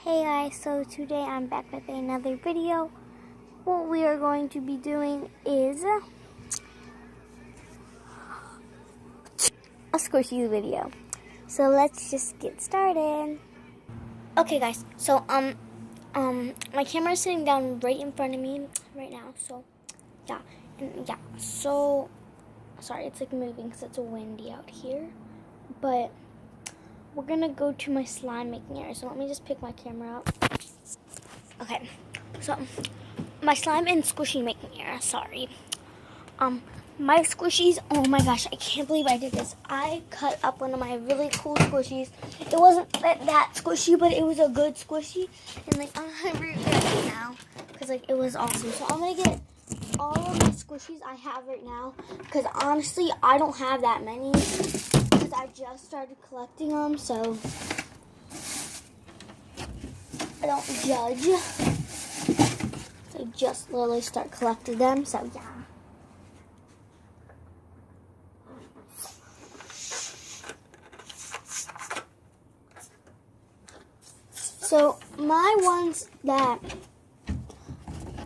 Hey guys, so today I'm back with another video. What we are going to be doing is a squishy video. So let's just get started. Okay guys, so my camera is sitting down right in front of me right now. So so sorry, it's like moving because it's windy out here. But we're gonna go to my slime making area. So let me just pick my camera up. Okay, so my slime and squishy making area. Sorry. My squishies. Oh my gosh, I can't believe I did this. I cut up one of my really cool squishies. It wasn't that squishy, but it was a good squishy, and like I'm regret it now because like it was awesome. So I'm gonna get all of the squishies I have right now because honestly I don't have that many because I just started collecting them. So I don't judge. So I just literally start collecting them. So yeah. So my ones that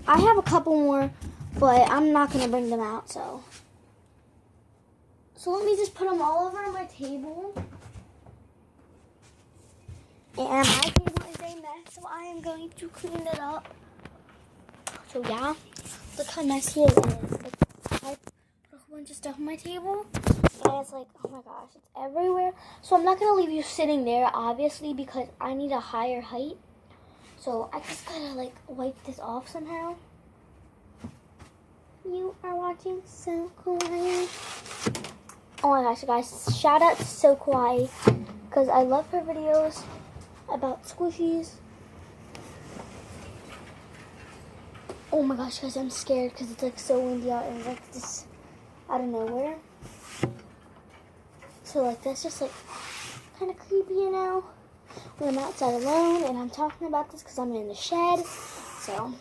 I have a couple more, but I'm not gonna bring them out. So let me just put them all over my table. And my table is a mess, so I am going to clean it up. So yeah, look how messy it is. Like, I put a whole bunch of stuff on my table, and it's like, oh my gosh, it's everywhere. So I'm not gonna leave you sitting there, obviously, because I need a higher height. So I just gotta like wipe this off somehow. You are watching So Kawaii. Oh my gosh, guys, shout out to So Kawaii, because I love her videos about squishies. Oh my gosh, guys, I'm scared because it's like so windy out and like this out of nowhere. So like that's just like kind of creepy, you know, when I'm outside alone and I'm talking about this because I'm in the shed. So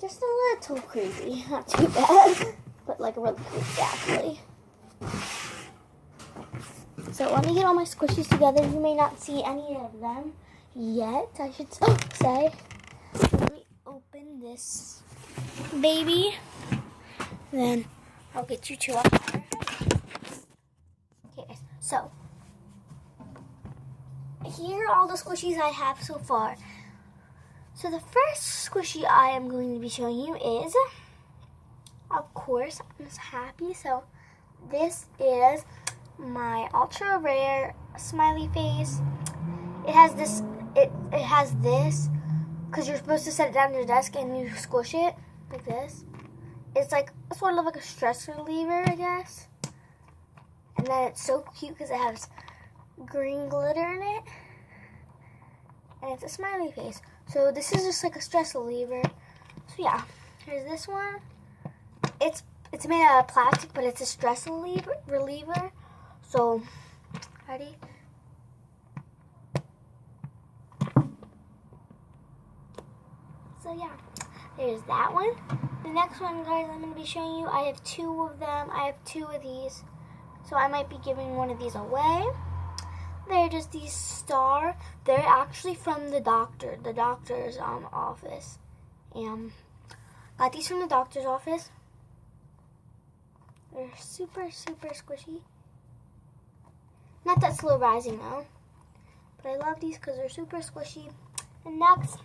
just a little creepy, not too bad, but like really creepy actually. So let me get all my squishies together. You may not see any of them yet, I should say. Let me open this baby. Then I'll get you to a higher height. Okay, guys. So here are all the squishies I have so far. So the first squishy I am going to be showing you is, of course, I'm just happy. So this is my ultra rare smiley face. It has this. It has this because you're supposed to set it down on your desk and you squish it like this. It's like sort of like a stress reliever, I guess. And then it's so cute because it has green glitter in it, and it's a smiley face. So this is just like a stress reliever. So yeah, here's this one. It's made out of plastic, but it's a stress reliever. So, ready? So yeah, there's that one. The next one, guys, I'm going to be showing you, I have two of them. I have two of these. So I might be giving one of these away. They're just these star. They're actually from the doctor's office. Got these from the doctor's office. They're super, super squishy. Not that slow rising though, but I love these because they're super squishy. And next,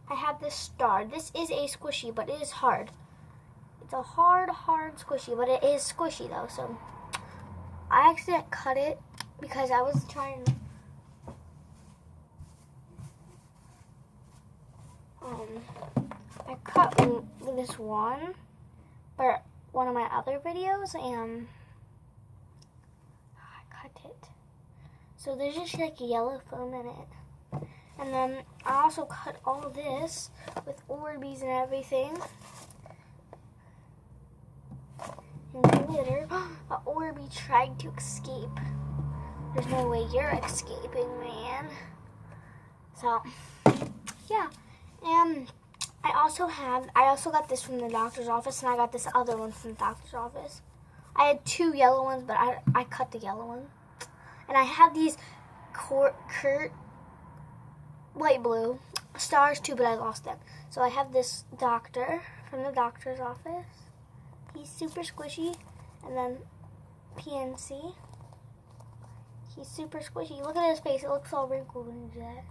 I have this star. This is a squishy, but it is hard. It's a hard squishy, but it is squishy though. So I accidentally cut it because I was trying to I cut this one, but one of my other videos, and I cut it. So there's just like a yellow foam in it. And then I also cut all this with Orbeez and everything. And glitter. Orbeez tried to escape. There's no way you're escaping, man. So, yeah. And I also got this from the doctor's office, and I got this other one from the doctor's office. I had two yellow ones, but I cut the yellow one. And I have these light blue. Stars too, but I lost them. So I have this doctor from the doctor's office. He's super squishy. And then PNC. He's super squishy. Look at his face. It looks all wrinkled when you do that.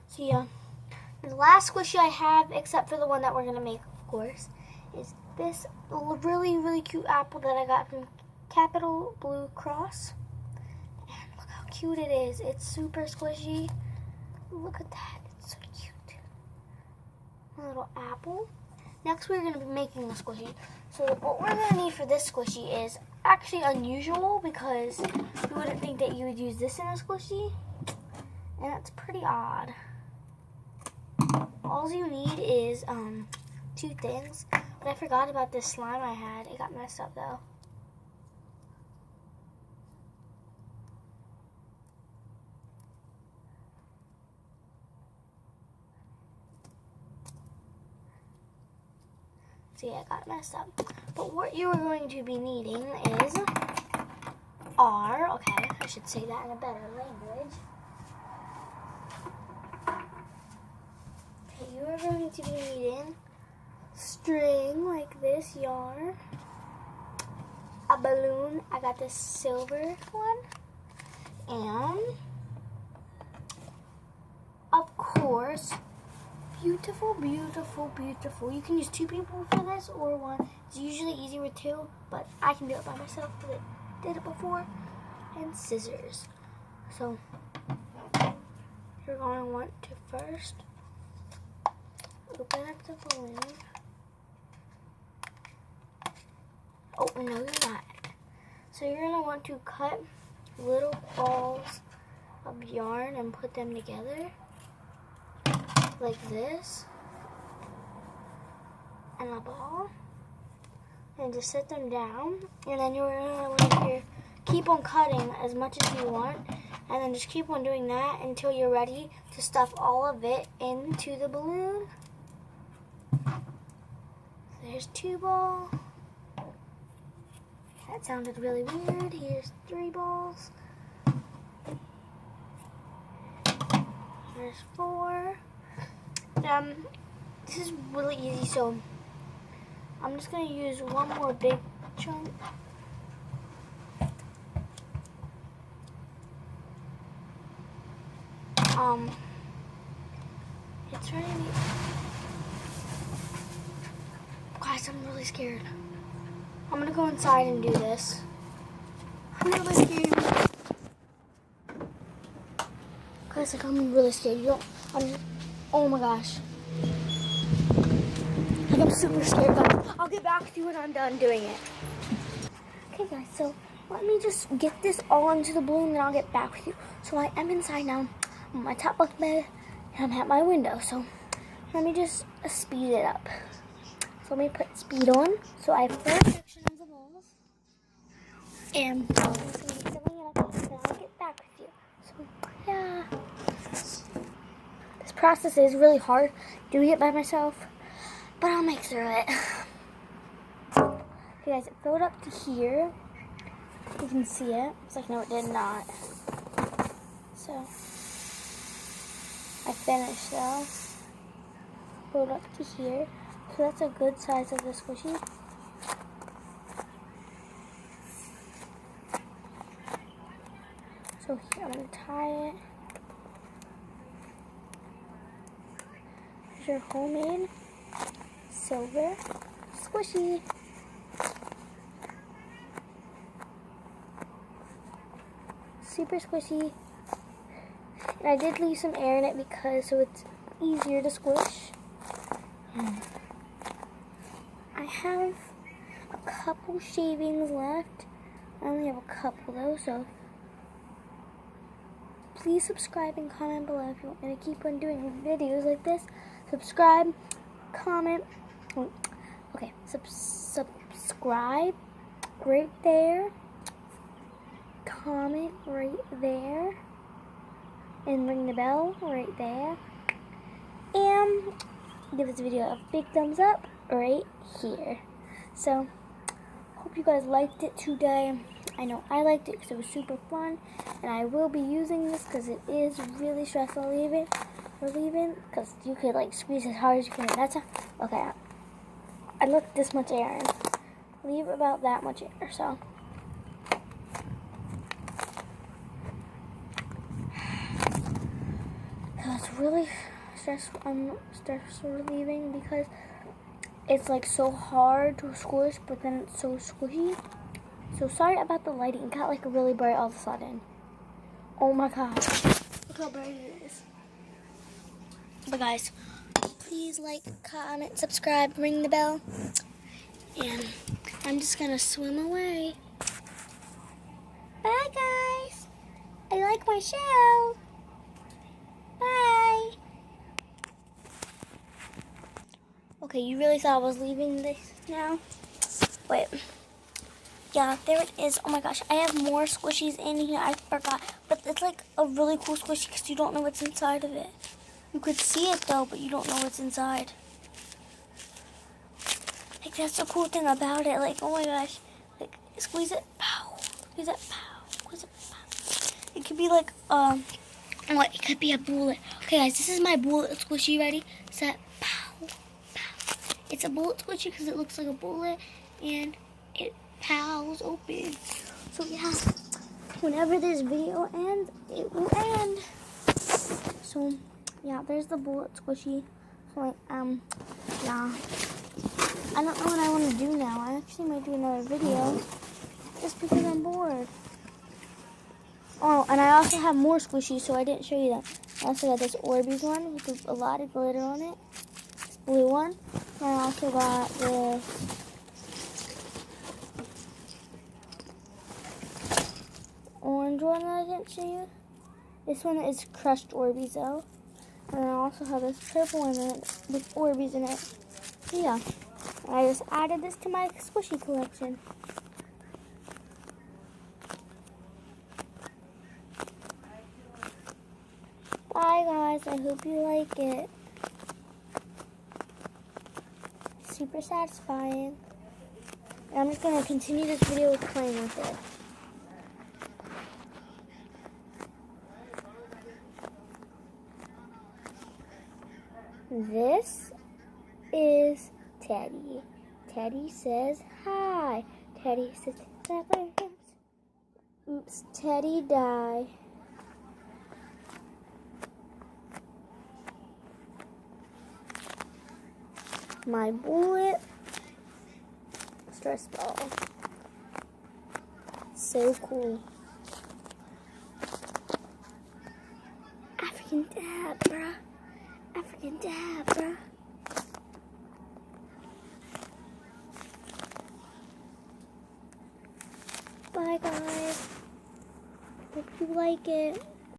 So yeah. The last squishy I have, except for the one that we're going to make, of course, is this really, really cute apple that I got from Capital Blue Cross. And look how cute it is. It's super squishy. Look at that. It's so cute. A little apple. Next, we're going to be making a squishy. So what we're going to need for this squishy is actually unusual because you wouldn't think that you would use this in a squishy. And that's pretty odd. All you need is two things. But I forgot about this slime I had. It got messed up though. So yeah, it got messed up. But what you are going to be needing is okay, I should say that in a better language. Okay, you are going to be needing string like this, yarn, a balloon. I got this silver one, and of course, beautiful, beautiful, beautiful. You can use 2 people for this or 1. It's usually easier with 2, but I can do it by myself because I did it before. And scissors. So you're going to want to first open up the balloon. Oh, no, you're not. So you're going to want to cut little balls of yarn and put them together like this. And a ball. And just set them down. And then you're going to want to keep on cutting as much as you want. And then just keep on doing that until you're ready to stuff all of it into the balloon. There's 2 balls. That sounded really weird. Here's 3 balls. There's 4. This is really easy, so I'm just going to use one more big chunk. It's ready. Guys, I'm really scared. I'm gonna go inside and do this. I'm really scared. Guys, like, I'm really scared. Oh my gosh. Like, I'm super scared, but I'll get back to you when I'm done doing it. Okay, guys, so let me just get this all into the balloon and I'll get back with you. So I am inside now. I'm on my top bunk bed and I'm at my window. So let me just speed it up. So let me put speed on. So I have 4 sections of the balls. And I'm just going to be filling it up and I'll get back with you. So yeah. This process is really hard doing it by myself, but I'll make through it. Okay guys, it filled up to here. You can see it. It's like, no, it did not. So I finished though. Filled up to here. So that's a good size of the squishy. So here, I'm going to tie it. Here's your homemade silver squishy. Super squishy. And I did leave some air in it because so it's easier to squish. I have a couple shavings left. I only have a couple though, so please subscribe and comment below if you want me to keep on doing videos like this. Subscribe, comment. Okay, subscribe right there. Comment right there. And ring the bell right there. And give this video a big thumbs up right here. So, hope you guys liked it today. I know I liked it because it was super fun, and I will be using this because it is really stressful relieving because you could like squeeze as hard as you can. That's okay. I let this much air in. Leave about that much air, so. So it's really stress relieving because it's like so hard to squish, but then it's so squishy. So sorry about the lighting. It got like really bright all of a sudden. Oh my gosh. Look how bright it is. But guys, please like, comment, subscribe, ring the bell. And I'm just gonna swim away. Bye guys. I like my show. Bye. Okay, you really thought I was leaving this now? Wait. Yeah, there it is. Oh my gosh, I have more squishies in here. I forgot. But it's like a really cool squishy because you don't know what's inside of it. You could see it though, but you don't know what's inside. Like, that's the cool thing about it. Like, oh my gosh. Like, squeeze it, pow. Squeeze it, pow. Squeeze it, pow. It could be like, what? It could be a bullet. Okay, guys, this is my bullet squishy. Ready? Set, pow, pow. It's a bullet squishy because it looks like a bullet, and it pows open. So, yeah, whenever this video ends, it will end. So, yeah, there's the bullet squishy. So, like, yeah. I don't know what I want to do now. I actually might do another video just because I'm bored. Oh, and I also have more squishies, so I didn't show you that. I also got this Orbeez one with a lot of glitter on it. This blue one. And I also got this orange one that I didn't show you. This one is crushed Orbeez though. And I also have this purple one with Orbeez in it. So yeah. I just added this to my squishy collection. Bye guys, I hope you like it. Super satisfying. And I'm just going to continue this video with playing with it. This is Teddy. Teddy says hi. Teddy says, oops, Teddy died. My bullet stress ball. So cool. African dab, bruh. African dab, bruh. Bye guys. Hope you like it.